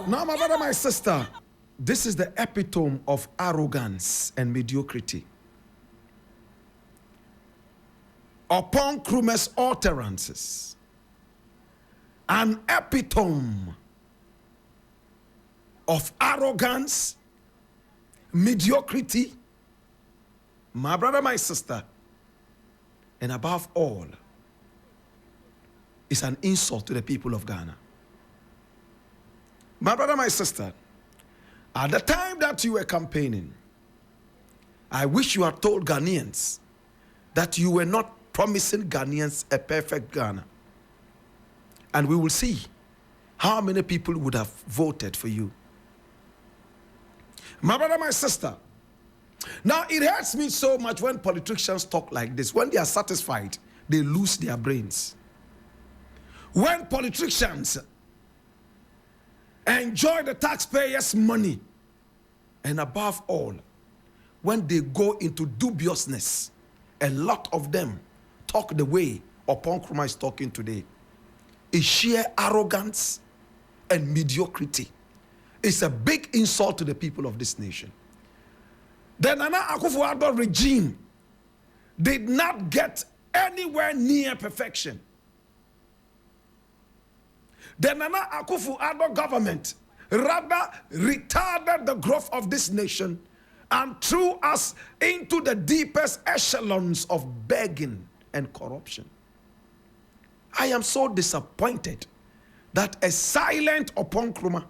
Now, my brother, my sister, this is the epitome of arrogance and mediocrity. Upon Kuma's utterances, an epitome of arrogance, mediocrity, my brother, my sister, and above all, is an insult to the people of Ghana. My brother, my sister, at the time that you were campaigning, I wish you had told Ghanaians that you were not promising Ghanaians a perfect Ghana. And we will see how many people would have voted for you. My brother, my sister, now it hurts me so much when politicians talk like this. When they are satisfied, they lose their brains. When politicians enjoy the taxpayers' money, and above all, when they go into dubiousness, a lot of them talk the way Oppon Kuma is talking today. It's sheer arrogance and mediocrity. It's a big insult to the people of this nation. The Nana Akufo-Addo regime did not get anywhere near perfection. The Nana Akufo-Addo government rather retarded the growth of this nation and threw us into the deepest echelons of begging and corruption. I am so disappointed that a silent Oppon Kuma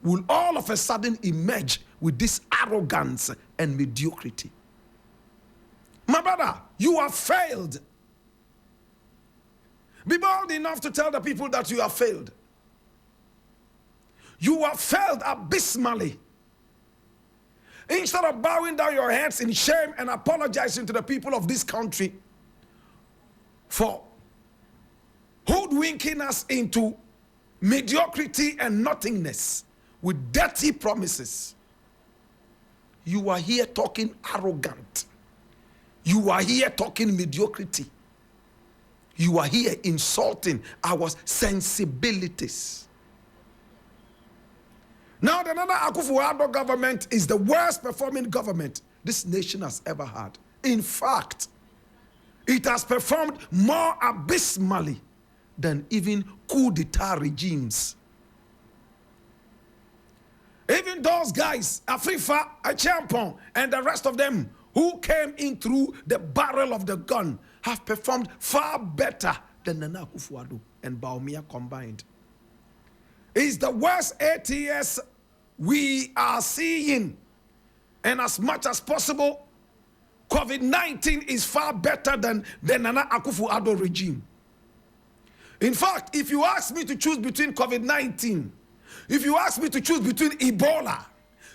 will all of a sudden emerge with this arrogance and mediocrity. My brother, you have failed. Be bold enough to tell the people that you have failed. You have failed abysmally. Instead of bowing down your heads in shame and apologizing to the people of this country for hoodwinking us into mediocrity and nothingness with dirty promises, you are here talking arrogant. You are here talking mediocrity. You are here insulting our sensibilities. Now, the Nana Akufo-Addo government is the worst performing government this nation has ever had. In fact, it has performed more abysmally than even coup d'etat regimes. Even those guys, Afifa, Oppon, and the rest of them who came in through the barrel of the gun have performed far better than Nana Akufo-Addo and Bawumia combined. It's the worst ATS we are seeing. And as much as possible, COVID-19 is far better than the Nana Akufo-Addo regime. In fact, if you ask me to choose between COVID-19, if you ask me to choose between Ebola,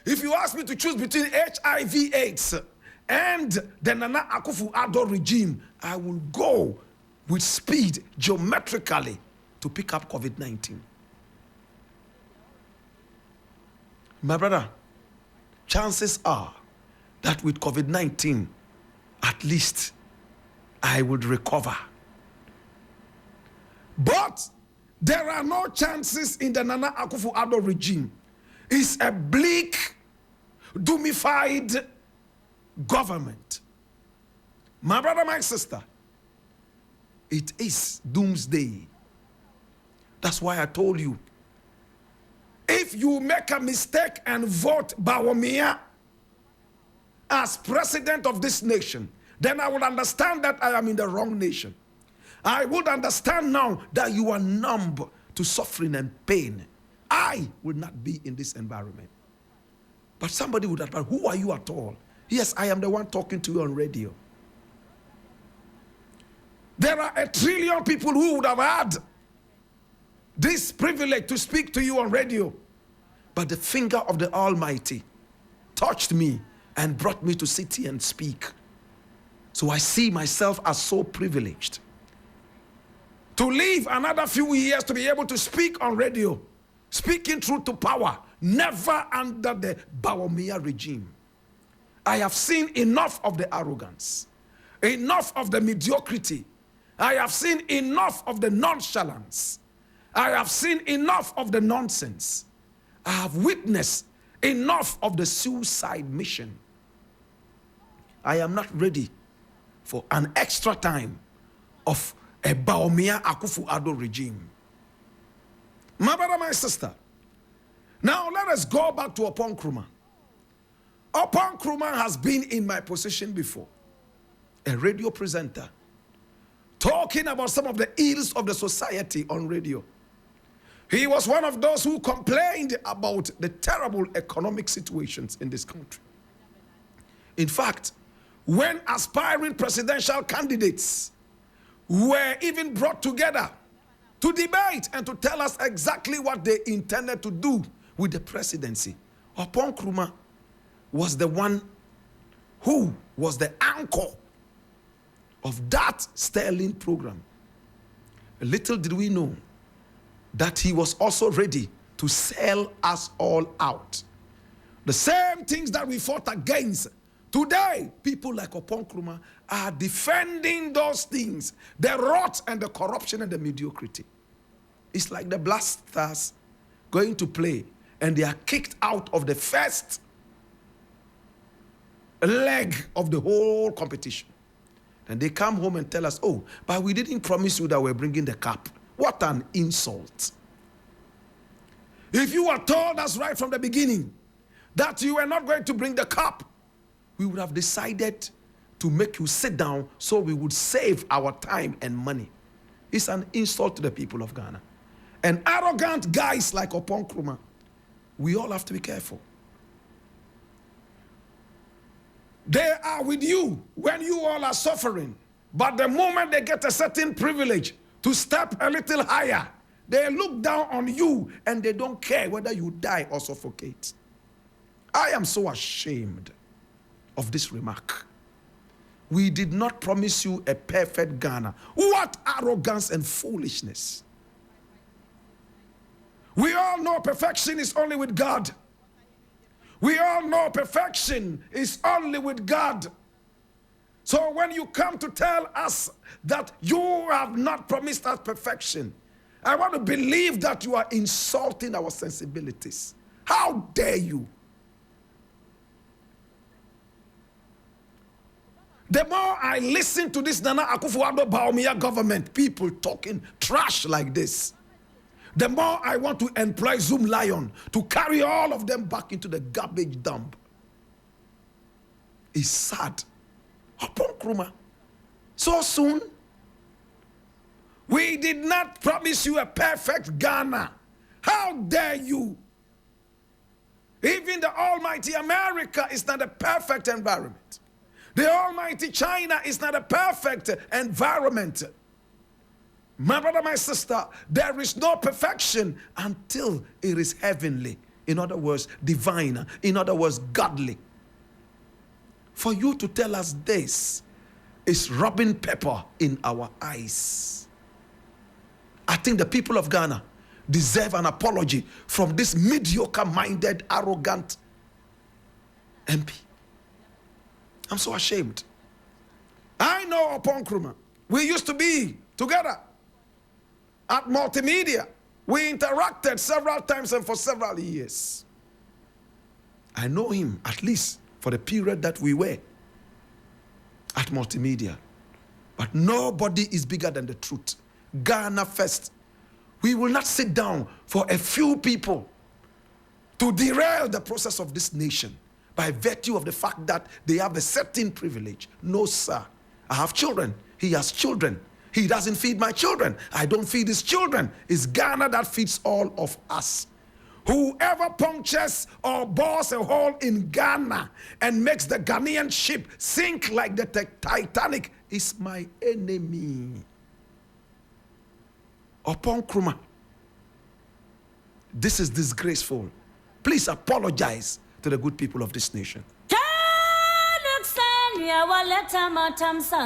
if you ask me to choose between HIV/AIDS and the Nana Akufo-Addo regime, I will go with speed geometrically to pick up COVID-19. My brother, chances are that with COVID-19, at least I would recover. But there are no chances in the Nana Akufo-Addo regime. It's a bleak, doomified government. My brother, my sister, it is doomsday. That's why I told you, if you make a mistake and vote Bawumia as president of this nation, then I would understand that I am in the wrong nation. I would understand now that you are numb to suffering and pain. I would not be in this environment. But somebody would advise, who are you at all? Yes, I am the one talking to you on radio. There are 1 trillion people who would have had this privilege to speak to you on radio. But the finger of the Almighty touched me and brought me to sit here and speak. So I see myself as so privileged to live another few years to be able to speak on radio, speaking truth to power, never under the Bawumia regime. I have seen enough of the arrogance, enough of the mediocrity. I have seen enough of the nonchalance. I have seen enough of the nonsense. I have witnessed enough of the suicide mission. I am not ready for an extra time of a Nana Akufo-Addo regime. My brother, my sister, now let us go back to Oppon Kuma. Oppon Kuma has been in my position before, a radio presenter, talking about some of the ills of the society on radio. He was one of those who complained about the terrible economic situations in this country. In fact, when aspiring presidential candidates were even brought together to debate and to tell us exactly what they intended to do with the presidency, Oppon Kuma was the one who was the anchor of that sterling program. Little did we know that he was also ready to sell us all out. The same things that we fought against. Today, people like Oppon Kuma are defending those things, the rot and the corruption and the mediocrity. It's like the Blakk Stars going to play and they are kicked out of the first leg of the whole competition. And they come home and tell us, oh, but we didn't promise you that we're bringing the cup. What an insult. If you were told us right from the beginning that you were not going to bring the cup, we would have decided to make you sit down so we would save our time and money. It's an insult to the people of Ghana. And arrogant guys like Oppon Kuma, we all have to be careful. They are with you when you all are suffering. But the moment they get a certain privilege to step a little higher, they look down on you and they don't care whether you die or suffocate. I am so ashamed of this remark. We did not promise you a perfect Ghana. What arrogance and foolishness. We all know perfection is only with God. We all know perfection is only with God. So when you come to tell us that you have not promised us perfection, I want to believe that you are insulting our sensibilities. How dare you? The more I listen to this Nana Akufo-Addo government, people talking trash like this, the more I want to employ Zoom Lion to carry all of them back into the garbage dump. It's sad. Oppon Kuma, so soon? We did not promise you a perfect Ghana. How dare you? Even the almighty America is not a perfect environment. The almighty China is not a perfect environment. My brother, my sister, there is no perfection until it is heavenly. In other words, divine. In other words, godly. For you to tell us this is rubbing pepper in our eyes. I think the people of Ghana deserve an apology from this mediocre-minded, arrogant MP. I'm so ashamed. I know Oppon Kuma. We used to be together at multimedia. We interacted several times and for several years. I know him at least for the period that we were at multimedia. But nobody is bigger than the truth. Ghana first. We will not sit down for a few people to derail the process of this nation by virtue of the fact that they have a certain privilege. No, sir. I have children. He has children. He doesn't feed my children. I don't feed his children. It's Ghana that feeds all of us. Whoever punctures or bores a hole in Ghana and makes the Ghanaian ship sink like the Titanic is my enemy. Oppon Kuma, this is disgraceful. Please apologize to the good people of this nation.